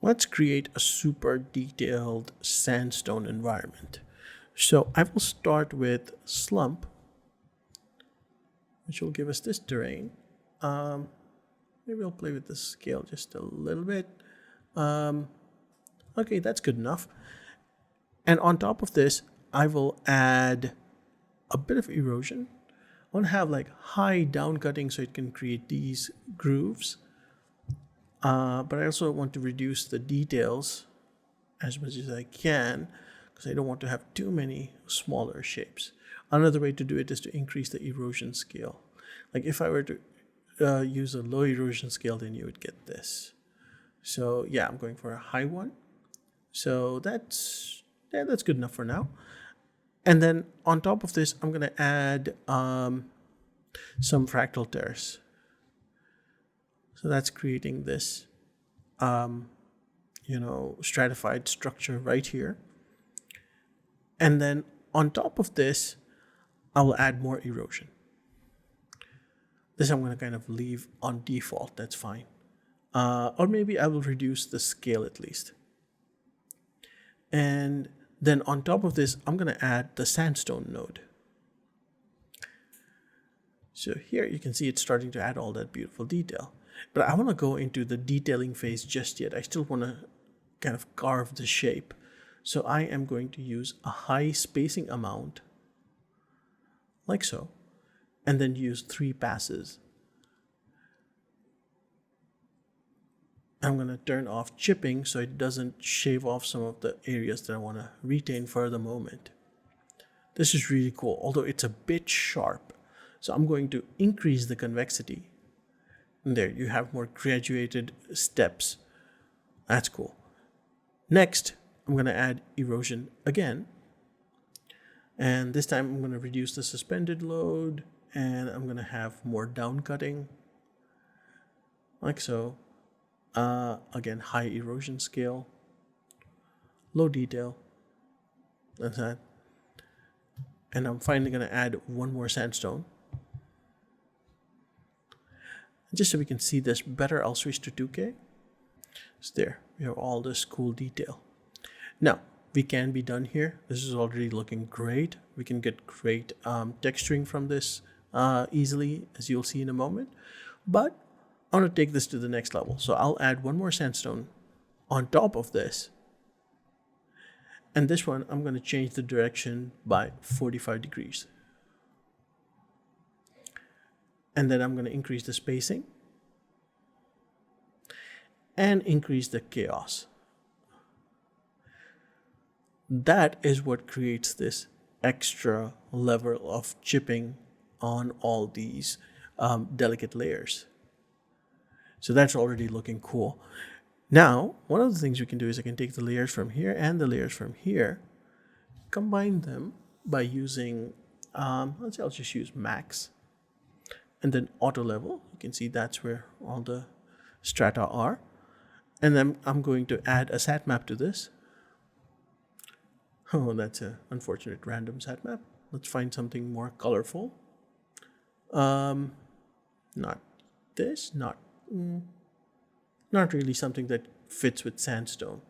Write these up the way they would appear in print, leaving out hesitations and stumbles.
Let's create a super detailed sandstone environment. So I will start with slump, which will give us this terrain. Maybe I'll play with the scale just a little bit. Okay, that's good enough. And on top of this, I will add a bit of erosion. I want to have like high down cutting so it can create these grooves. But I also want to reduce the details as much as I can because I don't want to have too many smaller shapes. Another way to do it is to increase the erosion scale. Like if I were to use a low erosion scale, then you would get this. So yeah, I'm going for a high one. So that's good enough for now. And then on top of this, I'm going to add some fractal tears. So that's creating this, stratified structure right here. And then on top of this, I will add more erosion. This I'm going to kind of leave on default. That's fine. Or maybe I will reduce the scale at least. And then on top of this, I'm going to add the sandstone node. So here you can see it's starting to add all that beautiful detail. But I want to go into the detailing phase just yet. I still want to kind of carve the shape. So I am going to use a high spacing amount, like so, and then use 3 passes. I'm going to turn off chipping so it doesn't shave off some of the areas that I want to retain for the moment. This is really cool, although it's a bit sharp. So I'm going to increase the convexity. And there, you have more graduated steps. That's cool. Next, I'm going to add erosion again. And this time I'm going to reduce the suspended load, and I'm going to have more down cutting, like so. Again, high erosion scale, low detail, that's that. And I'm finally going to add one more sandstone. Just so we can see this better, I'll switch to 2K. So there, we have all this cool detail. Now, we can be done here. This is already looking great. We can get great texturing from this easily, as you'll see in a moment. But I want to take this to the next level. So I'll add one more sandstone on top of this. And this one, I'm going to change the direction by 45 degrees. And then I'm going to increase the spacing and increase the chaos. That is what creates this extra level of chipping on all these delicate layers. So that's already looking cool. Now, one of the things we can do is I can take the layers from here and the layers from here, combine them by using, let's say I'll just use max. And then auto level, you can see that's where all the strata are. And then I'm going to add a sat map to this. Oh, that's an unfortunate random sat map. Let's find something more colorful. Not this, not really something that fits with sandstone.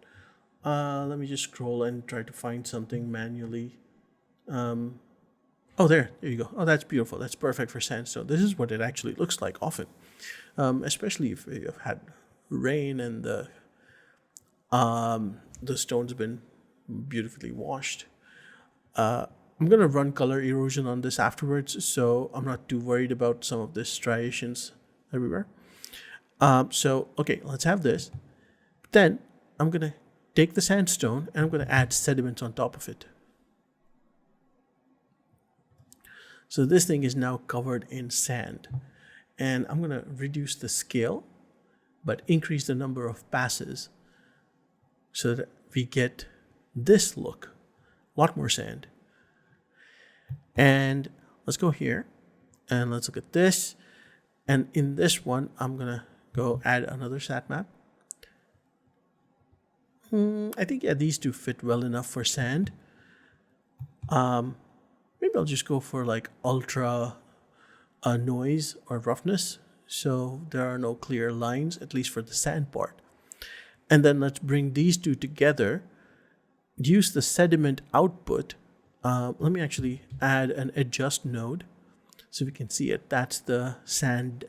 Let me just scroll and try to find something manually. Oh, there you go. Oh, that's beautiful. That's perfect for sandstone. This is what it actually looks like often, especially if you've had rain and the stone's been beautifully washed. I'm going to run color erosion on this afterwards, so I'm not too worried about some of the striations everywhere. Okay, let's have this. Then I'm going to take the sandstone and I'm going to add sediments on top of it. So this thing is now covered in sand. And I'm going to reduce the scale, but increase the number of passes so that we get this look. A lot more sand. And let's go here and let's look at this. And in this one, I'm going to go add another sat map. I think, yeah, these two fit well enough for sand. Maybe I'll just go for like ultra noise or roughness. So there are no clear lines, at least for the sand part. And then let's bring these two together, use the sediment output. Let me actually add an adjust node so we can see it. That's the sand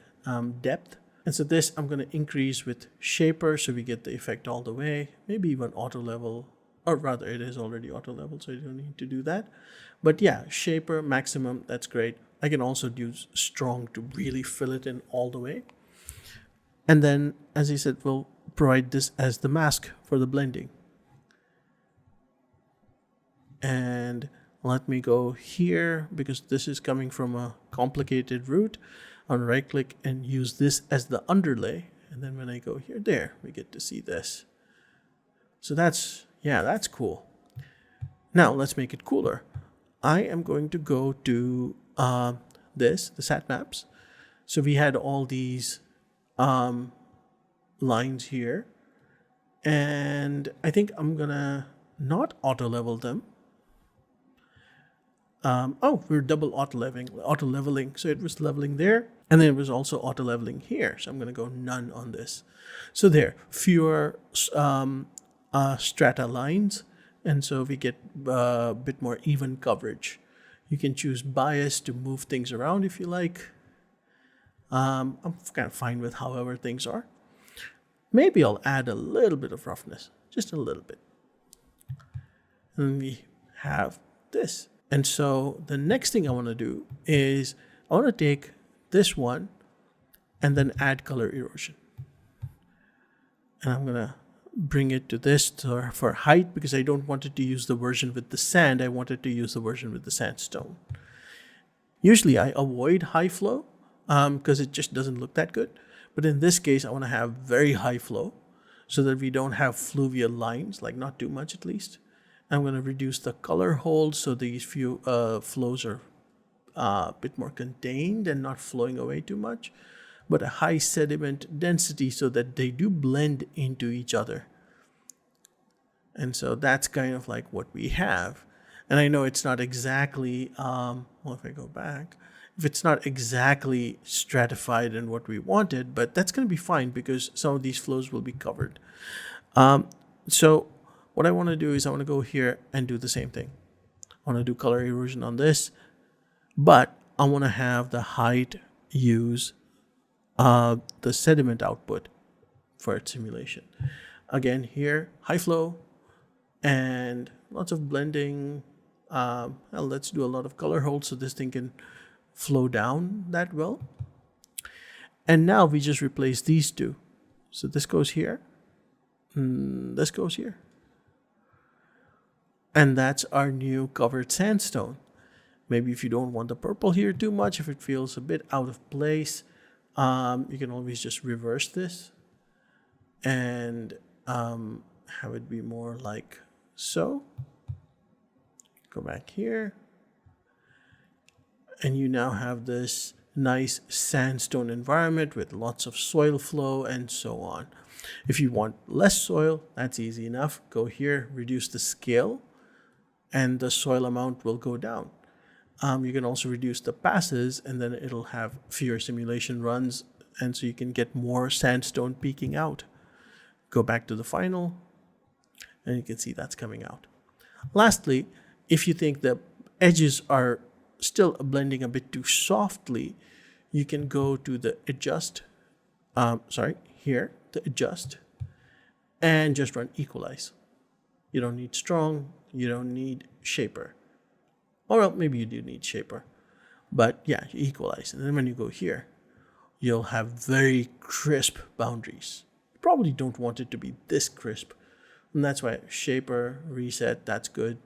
depth. And so this I'm going to increase with shaper so we get the effect all the way, maybe even auto level, or rather it is already auto level, so you don't need to do that. But yeah, shaper maximum, that's great. I can also use strong to really fill it in all the way. And then, as I said, we'll provide this as the mask for the blending. And let me go here because this is coming from a complicated route. On right click and use this as the underlay. And then when I go here, there, we get to see this. So that's cool. Now let's make it cooler. I am going to go to the sat maps. So we had all these lines here. And I think I'm gonna not auto level them. We're double auto leveling. So it was leveling there, and then it was also auto leveling here. So I'm going to go none on this. So there, fewer strata lines, and so we get a bit more even coverage. You can choose bias to move things around if you like. I'm kind of fine with however things are. Maybe I'll add a little bit of roughness, just a little bit. And we have this. And so the next thing I want to do is I want to take this one and then add color erosion. And I'm going to bring it to this for height because I don't want it to use the version with the sand. I wanted to use the version with the sandstone. Usually I avoid high flow because it just doesn't look that good. But in this case, I want to have very high flow so that we don't have fluvial lines, like not too much at least. I'm going to reduce the color hold so these few flows are a bit more contained and not flowing away too much, but a high sediment density so that they do blend into each other. And so that's kind of like what we have. And I know it's not exactly, if I go back, if it's not exactly stratified in what we wanted, but that's going to be fine because some of these flows will be covered. So what I want to do is I want to go here and do the same thing. I want to do color erosion on this, but I want to have the height use the sediment output for its simulation. Again, here, high flow and lots of blending. Let's do a lot of color hold so this thing can flow down that well. And now we just replace these two. So this goes here, this goes here. And that's our new covered sandstone. Maybe if you don't want the purple here too much, if it feels a bit out of place, you can always just reverse this and have it be more like so. Go back here. And you now have this nice sandstone environment with lots of soil flow and so on. If you want less soil, that's easy enough. Go here, reduce the scale, and the soil amount will go down. You can also reduce the passes, and then it'll have fewer simulation runs, and so you can get more sandstone peeking out. Go back to the final, and you can see that's coming out. Lastly, if you think the edges are still blending a bit too softly, you can go to the adjust, here, the adjust, and just run equalize. You don't need strong, you don't need shaper. Or well, maybe you do need shaper. But yeah, you equalize. And then when you go here, you'll have very crisp boundaries. You probably don't want it to be this crisp. And that's why shaper, reset, that's good.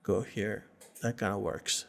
Go here. That kind of works.